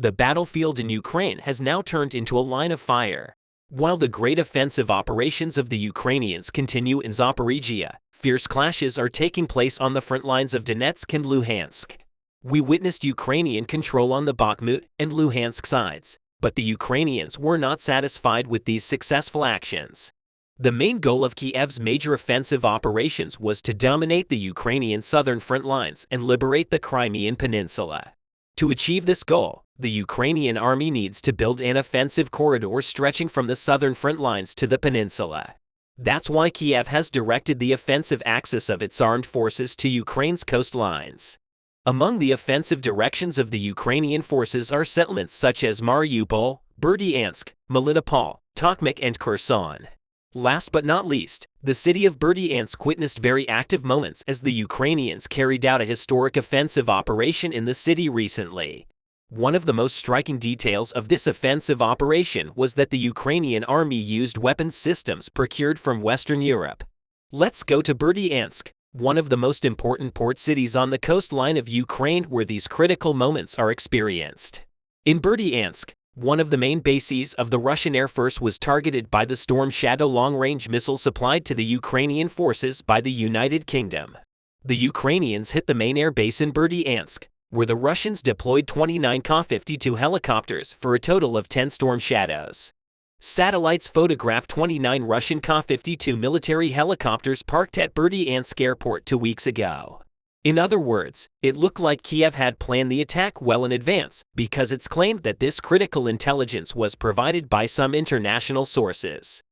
The battlefield in Ukraine has now turned into a line of fire. While the great offensive operations of the Ukrainians continue in Zaporizhia, fierce clashes are taking place on the front lines of Donetsk and Luhansk. We witnessed Ukrainian control on the Bakhmut and Luhansk sides, but the Ukrainians were not satisfied with these successful actions. The main goal of Kiev's major offensive operations was to dominate the Ukrainian southern front lines and liberate the Crimean Peninsula. To achieve this goal, the Ukrainian army needs to build an offensive corridor stretching from the southern front lines to the peninsula. That's why Kiev has directed the offensive axis of its armed forces to Ukraine's coastlines. Among the offensive directions of the Ukrainian forces are settlements such as Mariupol, Berdyansk, Melitopol, Tokmak and Kherson. Last but not least, the city of Berdyansk witnessed very active moments as the Ukrainians carried out a historic offensive operation in the city recently. One of the most striking details of this offensive operation was that the Ukrainian army used weapons systems procured from Western Europe. Let's go to Berdyansk, one of the most important port cities on the coastline of Ukraine where these critical moments are experienced. In Berdyansk, one of the main bases of the Russian Air Force was targeted by the Storm Shadow long-range missile supplied to the Ukrainian forces by the United Kingdom. The Ukrainians hit the main air base in Berdyansk, where the Russians deployed 29 Ka-52 helicopters for a total of 10 Storm Shadows. Satellites photographed 29 Russian Ka-52 military helicopters parked at Berdyansk airport 2 weeks ago. In other words, it looked like Kiev had planned the attack well in advance, because it's claimed that this critical intelligence was provided by some international sources.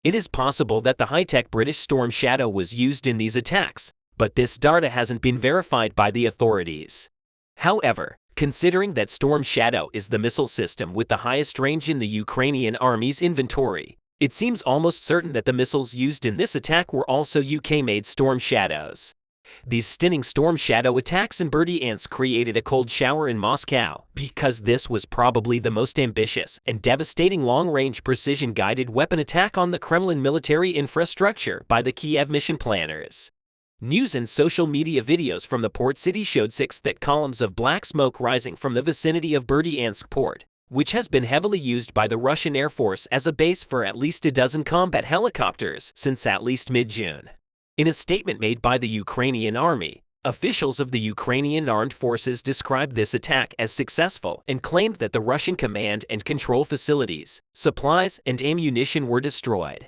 It is possible that the high-tech British Storm Shadow was used in these attacks, but this data hasn't been verified by the authorities. However, considering that Storm Shadow is the missile system with the highest range in the Ukrainian army's inventory, it seems almost certain that the missiles used in this attack were also UK-made Storm Shadows. These stunning Storm Shadow attacks in Berdyansk created a cold shower in Moscow, because this was probably the most ambitious and devastating long-range precision-guided weapon attack on the Kremlin military infrastructure by the Kiev mission planners. News and social media videos from the port city showed 6 thick columns of black smoke rising from the vicinity of Berdyansk port, which has been heavily used by the Russian Air Force as a base for at least a dozen combat helicopters since at least mid-June. In a statement made by the Ukrainian army, officials of the Ukrainian armed forces described this attack as successful and claimed that the Russian command and control facilities, supplies, and ammunition were destroyed,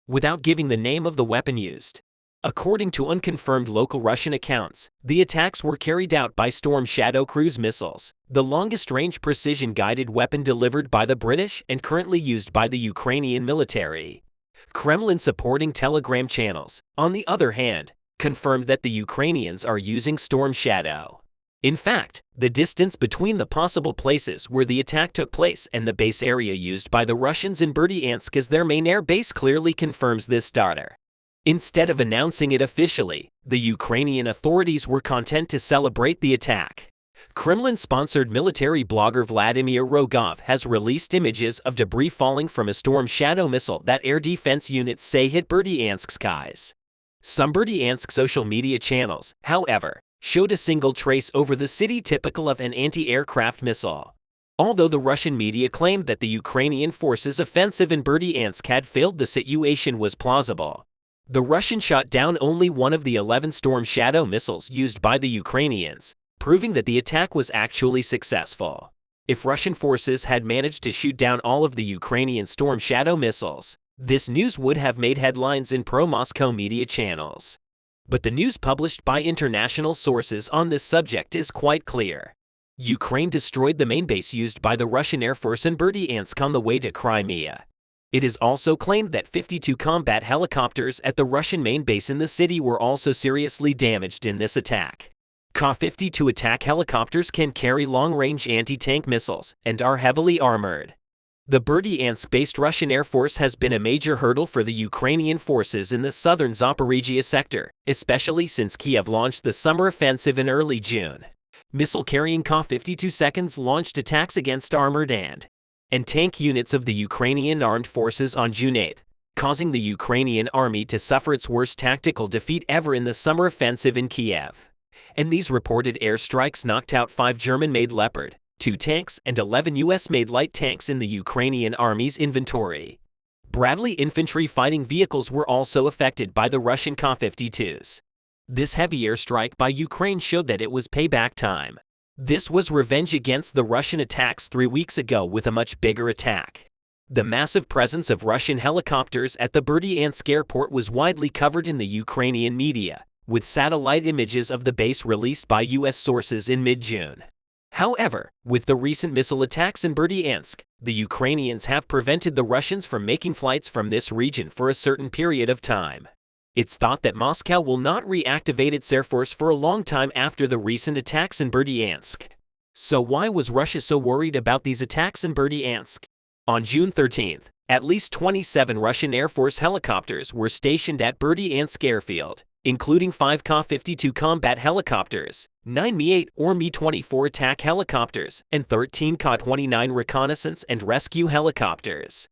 without giving the name of the weapon used. According to unconfirmed local Russian accounts, the attacks were carried out by Storm Shadow cruise missiles, the longest-range precision-guided weapon delivered by the British and currently used by the Ukrainian military. Kremlin-supporting Telegram channels, on the other hand, confirmed that the Ukrainians are using Storm Shadow. In fact, the distance between the possible places where the attack took place and the base area used by the Russians in Berdyansk as their main air base clearly confirms this data. Instead of announcing it officially, the Ukrainian authorities were content to celebrate the attack. Kremlin-sponsored military blogger Vladimir Rogov has released images of debris falling from a Storm Shadow missile that air defense units say hit Berdyansk skies. Some Berdyansk social media channels, however, showed a single trace over the city typical of an anti-aircraft missile. Although the Russian media claimed that the Ukrainian forces' offensive in Berdyansk had failed, the situation was plausible. The Russians shot down only one of the 11 Storm Shadow missiles used by the Ukrainians, proving that the attack was actually successful. If Russian forces had managed to shoot down all of the Ukrainian Storm Shadow missiles, this news would have made headlines in pro-Moscow media channels. But the news published by international sources on this subject is quite clear. Ukraine destroyed the main base used by the Russian Air Force in Berdyansk on the way to Crimea. It is also claimed that 52 combat helicopters at the Russian main base in the city were also seriously damaged in this attack. Ka-52 attack helicopters can carry long-range anti-tank missiles and are heavily armored. The Berdyansk-based Russian Air Force has been a major hurdle for the Ukrainian forces in the southern Zaporizhia sector, especially since Kiev launched the summer offensive in early June. Missile-carrying Ka-52 seconds launched attacks against armored and tank units of the Ukrainian armed forces on June 8, causing the Ukrainian army to suffer its worst tactical defeat ever in the summer offensive in Kiev. And these reported airstrikes knocked out 5 German-made Leopard 2 tanks, and 11 U.S.-made light tanks in the Ukrainian Army's inventory. Bradley infantry fighting vehicles were also affected by the Russian Ka-52s. This heavy airstrike by Ukraine showed that it was payback time. This was revenge against the Russian attacks 3 weeks ago with a much bigger attack. The massive presence of Russian helicopters at the Berdyansk airport was widely covered in the Ukrainian media, with satellite images of the base released by U.S. sources in mid-June. However, with the recent missile attacks in Berdyansk, the Ukrainians have prevented the Russians from making flights from this region for a certain period of time. It's thought that Moscow will not reactivate its air force for a long time after the recent attacks in Berdyansk. So why was Russia so worried about these attacks in Berdyansk? On June 13th, at least 27 Russian Air Force helicopters were stationed at Berdyansk airfield, including 5 Ka-52 combat helicopters, 9 Mi-8 or Mi-24 attack helicopters, and 13 Ka-29 reconnaissance and rescue helicopters.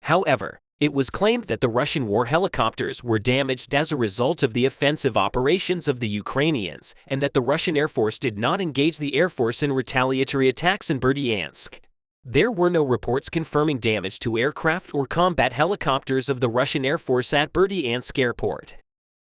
However, it was claimed that the Russian war helicopters were damaged as a result of the offensive operations of the Ukrainians, and that the Russian Air Force did not engage the Air Force in retaliatory attacks in Berdyansk. There were no reports confirming damage to aircraft or combat helicopters of the Russian Air Force at Berdyansk airport.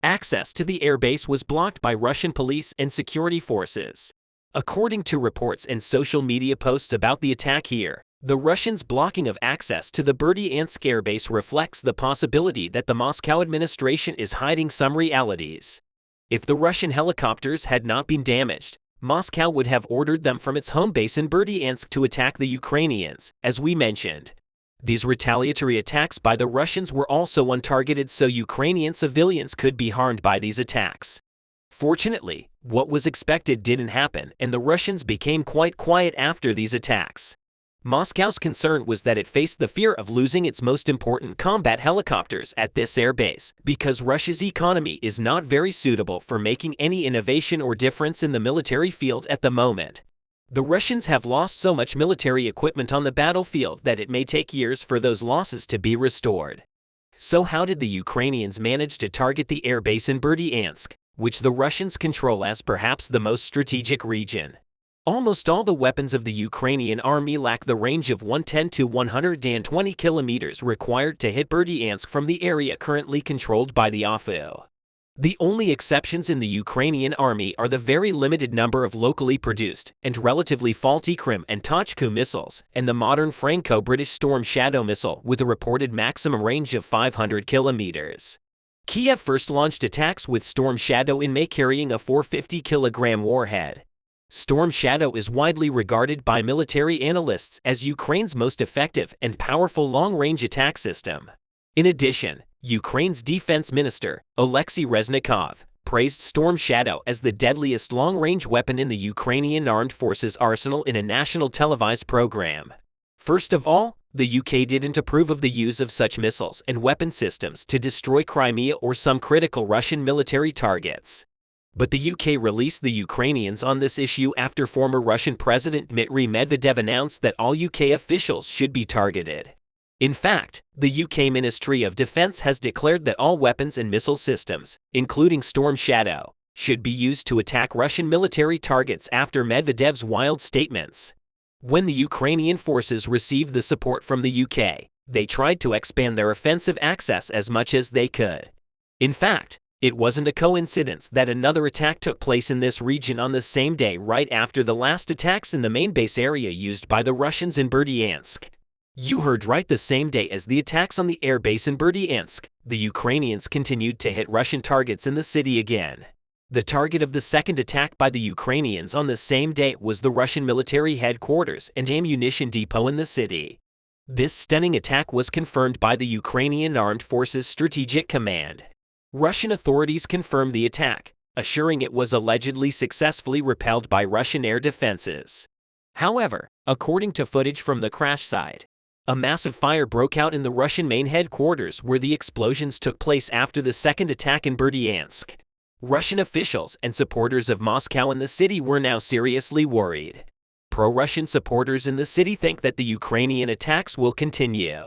Access to the airbase was blocked by Russian police and security forces. According to reports and social media posts about the attack here, the Russians' blocking of access to the Berdyansk airbase reflects the possibility that the Moscow administration is hiding some realities. If the Russian helicopters had not been damaged, Moscow would have ordered them from its home base in Berdyansk to attack the Ukrainians, as we mentioned. These retaliatory attacks by the Russians were also untargeted, so Ukrainian civilians could be harmed by these attacks. Fortunately, what was expected didn't happen, and the Russians became quite quiet after these attacks. Moscow's concern was that it faced the fear of losing its most important combat helicopters at this airbase, because Russia's economy is not very suitable for making any innovation or difference in the military field at the moment. The Russians have lost so much military equipment on the battlefield that it may take years for those losses to be restored. So how did the Ukrainians manage to target the airbase in Berdyansk, which the Russians control as perhaps the most strategic region? Almost all the weapons of the Ukrainian army lack the range of 110 to 120 kilometers required to hit Berdyansk from the area currently controlled by the AFU. The only exceptions in the Ukrainian army are the very limited number of locally produced and relatively faulty Krim and Tochku missiles, and the modern Franco-British Storm Shadow missile with a reported maximum range of 500 kilometers. Kiev first launched attacks with Storm Shadow in May, carrying a 450-kilogram warhead. Storm Shadow is widely regarded by military analysts as Ukraine's most effective and powerful long-range attack system. In addition, Ukraine's defense minister, Oleksiy Reznikov, praised Storm Shadow as the deadliest long-range weapon in the Ukrainian armed forces arsenal in a national televised program. First of all, the UK didn't approve of the use of such missiles and weapon systems to destroy Crimea or some critical Russian military targets. But the UK released the Ukrainians on this issue after former Russian President Dmitry Medvedev announced that all UK officials should be targeted. In fact, the UK Ministry of Defense has declared that all weapons and missile systems, including Storm Shadow, should be used to attack Russian military targets after Medvedev's wild statements. When the Ukrainian forces received the support from the UK, they tried to expand their offensive access as much as they could. In fact, it wasn't a coincidence that another attack took place in this region on the same day right after the last attacks in the main base area used by the Russians in Berdyansk. You heard right, the same day as the attacks on the airbase in Berdyansk, the Ukrainians continued to hit Russian targets in the city again. The target of the second attack by the Ukrainians on the same day was the Russian military headquarters and ammunition depot in the city. This stunning attack was confirmed by the Ukrainian Armed Forces Strategic Command. Russian authorities confirmed the attack, assuring it was allegedly successfully repelled by Russian air defenses. However, according to footage from the crash site, a massive fire broke out in the Russian main headquarters where the explosions took place after the second attack in Berdyansk. Russian officials and supporters of Moscow in the city were now seriously worried. Pro-Russian supporters in the city think that the Ukrainian attacks will continue.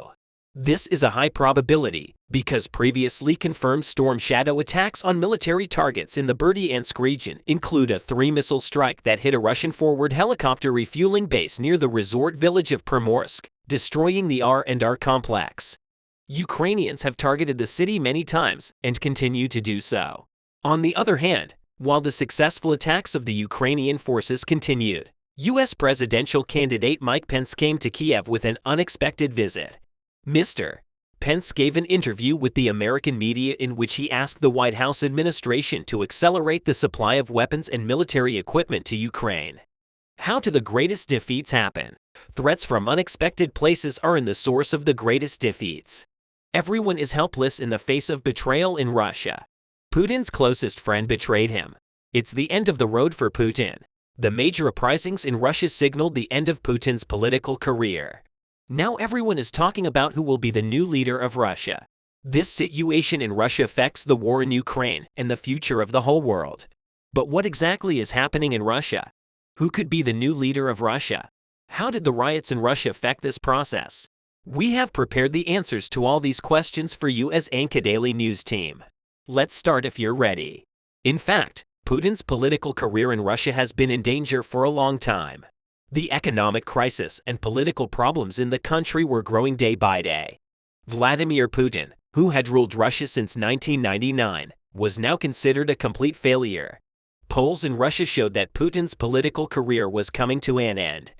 This is a high probability because previously confirmed Storm Shadow attacks on military targets in the Berdyansk region include a 3-missile strike that hit a Russian forward helicopter refueling base near the resort village of Primorsk, destroying the R&R complex. Ukrainians have targeted the city many times and continue to do so. On the other hand, while the successful attacks of the Ukrainian forces continued, U.S. presidential candidate Mike Pence came to Kiev with an unexpected visit. Mr. Pence gave an interview with the American media in which he asked the White House administration to accelerate the supply of weapons and military equipment to Ukraine. How do the greatest defeats happen? Threats from unexpected places are in the source of the greatest defeats. Everyone is helpless in the face of betrayal in Russia. Putin's closest friend betrayed him. It's the end of the road for Putin. The major uprisings in Russia signaled the end of Putin's political career. Now everyone is talking about who will be the new leader of Russia. This situation in Russia affects the war in Ukraine and the future of the whole world. But what exactly is happening in Russia? Who could be the new leader of Russia? How did the riots in Russia affect this process? We have prepared the answers to all these questions for you as Anka Daily News team. Let's start if you're ready. In fact, Putin's political career in Russia has been in danger for a long time. The economic crisis and political problems in the country were growing day by day. Vladimir Putin, who had ruled Russia since 1999, was now considered a complete failure. Polls in Russia showed that Putin's political career was coming to an end.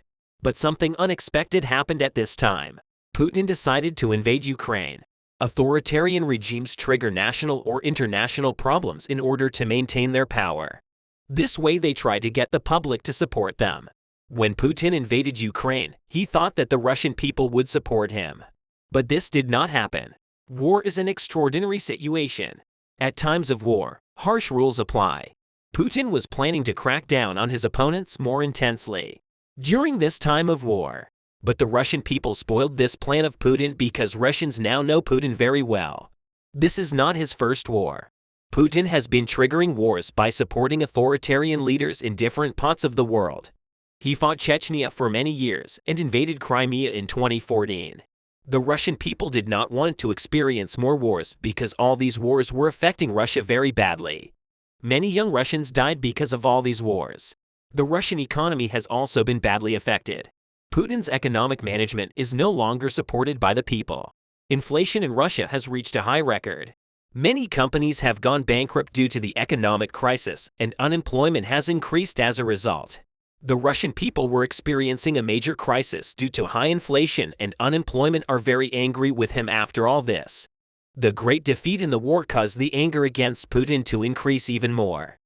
But something unexpected happened at this time. Putin decided to invade Ukraine. Authoritarian regimes trigger national or international problems in order to maintain their power. This way they try to get the public to support them. When Putin invaded Ukraine, he thought that the Russian people would support him. But this did not happen. War is an extraordinary situation. At times of war, harsh rules apply. Putin was planning to crack down on his opponents more intensely during this time of war. But the Russian people spoiled this plan of Putin because Russians now know Putin very well. This is not his first war. Putin has been triggering wars by supporting authoritarian leaders in different parts of the world. He fought Chechnya for many years and invaded Crimea in 2014. The Russian people did not want to experience more wars because all these wars were affecting Russia very badly. Many young Russians died because of all these wars. The Russian economy has also been badly affected. Putin's economic management is no longer supported by the people. Inflation in Russia has reached a high record. Many companies have gone bankrupt due to the economic crisis, and unemployment has increased as a result. The Russian people were experiencing a major crisis due to high inflation, and unemployment are very angry with him after all this. The great defeat in the war caused the anger against Putin to increase even more.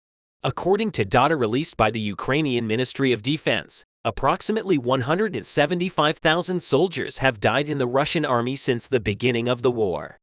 According to data released by the Ukrainian Ministry of Defense, approximately 175,000 soldiers have died in the Russian army since the beginning of the war.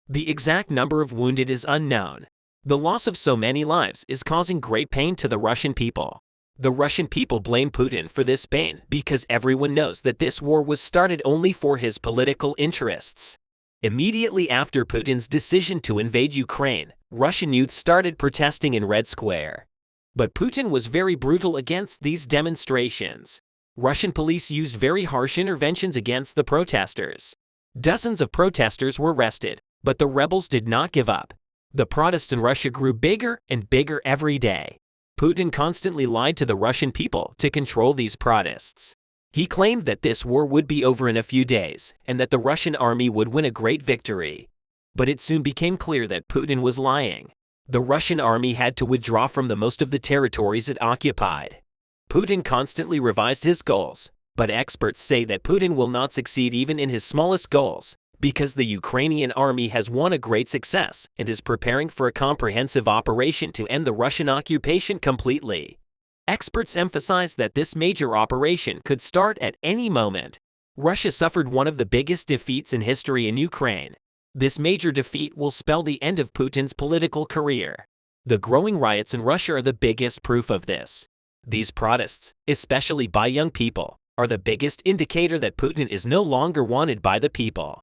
The exact number of wounded is unknown. The loss of so many lives is causing great pain to the Russian people. The Russian people blame Putin for this pain because everyone knows that this war was started only for his political interests. Immediately after Putin's decision to invade Ukraine, Russian youth started protesting in Red Square. But Putin was very brutal against these demonstrations. Russian police used very harsh interventions against the protesters. Dozens of protesters were arrested, but the rebels did not give up. The protests in Russia grew bigger and bigger every day. Putin constantly lied to the Russian people to control these protests. He claimed that this war would be over in a few days and that the Russian army would win a great victory. But it soon became clear that Putin was lying. The Russian army had to withdraw from most of the territories it occupied. Putin constantly revised his goals, but experts say that Putin will not succeed even in his smallest goals, because the Ukrainian army has won a great success and is preparing for a comprehensive operation to end the Russian occupation completely. Experts emphasize that this major operation could start at any moment. Russia suffered one of the biggest defeats in history in Ukraine. This major defeat will spell the end of Putin's political career. The growing riots in Russia are the biggest proof of this. These protests, especially by young people, are the biggest indicator that Putin is no longer wanted by the people.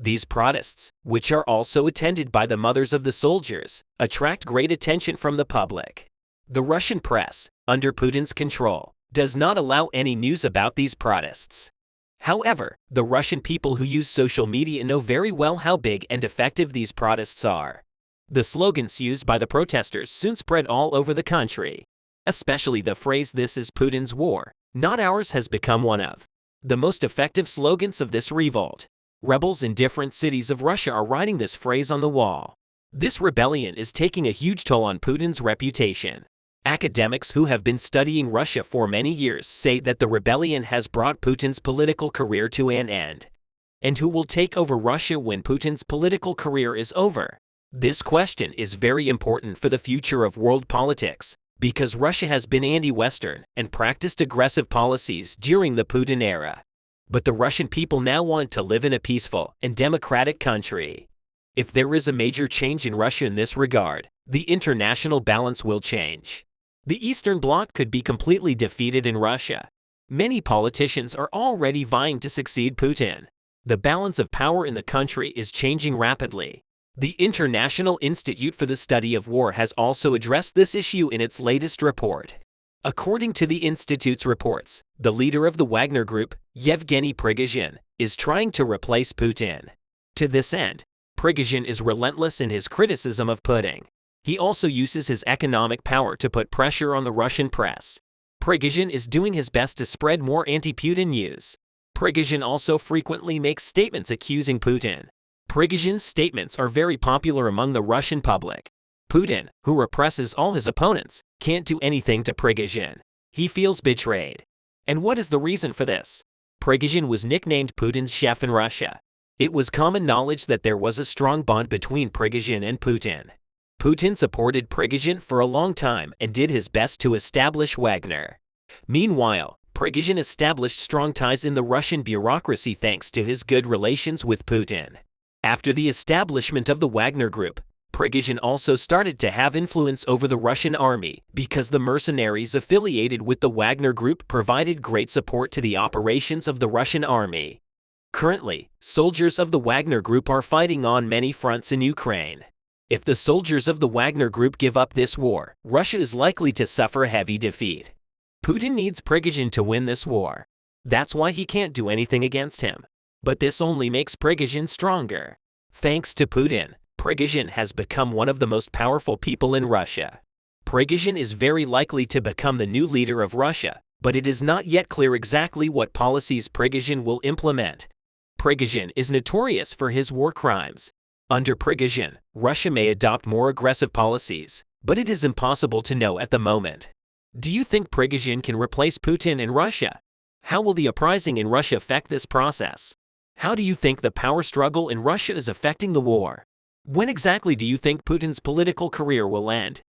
These protests, which are also attended by the mothers of the soldiers, attract great attention from the public. The Russian press, under Putin's control, does not allow any news about these protests. However, the Russian people who use social media know very well how big and effective these protests are. The slogans used by the protesters soon spread all over the country. Especially the phrase "This is Putin's war, not ours" has become one of the most effective slogans of this revolt. Rebels in different cities of Russia are writing this phrase on the wall. This rebellion is taking a huge toll on Putin's reputation. Academics who have been studying Russia for many years say that the rebellion has brought Putin's political career to an end. And who will take over Russia when Putin's political career is over? This question is very important for the future of world politics, because Russia has been anti-Western and practiced aggressive policies during the Putin era. But the Russian people now want to live in a peaceful and democratic country. If there is a major change in Russia in this regard, the international balance will change. The Eastern Bloc could be completely defeated in Russia. Many politicians are already vying to succeed Putin. The balance of power in the country is changing rapidly. The International Institute for the Study of War has also addressed this issue in its latest report. According to the institute's reports, the leader of the Wagner Group, Yevgeny Prigozhin, is trying to replace Putin. To this end, Prigozhin is relentless in his criticism of Putin. He also uses his economic power to put pressure on the Russian press. Prigozhin is doing his best to spread more anti-Putin news. Prigozhin also frequently makes statements accusing Putin. Prigozhin's statements are very popular among the Russian public. Putin, who represses all his opponents, can't do anything to Prigozhin. He feels betrayed. And what is the reason for this? Prigozhin was nicknamed Putin's chef in Russia. It was common knowledge that there was a strong bond between Prigozhin and Putin. Putin supported Prigozhin for a long time and did his best to establish Wagner. Meanwhile, Prigozhin established strong ties in the Russian bureaucracy thanks to his good relations with Putin. After the establishment of the Wagner Group, Prigozhin also started to have influence over the Russian army because the mercenaries affiliated with the Wagner Group provided great support to the operations of the Russian army. Currently, soldiers of the Wagner Group are fighting on many fronts in Ukraine. If the soldiers of the Wagner Group give up this war, Russia is likely to suffer a heavy defeat. Putin needs Prigozhin to win this war. That's why he can't do anything against him. But this only makes Prigozhin stronger. Thanks to Putin, Prigozhin has become one of the most powerful people in Russia. Prigozhin is very likely to become the new leader of Russia, but it is not yet clear exactly what policies Prigozhin will implement. Prigozhin is notorious for his war crimes. Under Prigozhin, Russia may adopt more aggressive policies, but it is impossible to know at the moment. Do you think Prigozhin can replace Putin in Russia? How will the uprising in Russia affect this process? How do you think the power struggle in Russia is affecting the war? When exactly do you think Putin's political career will end?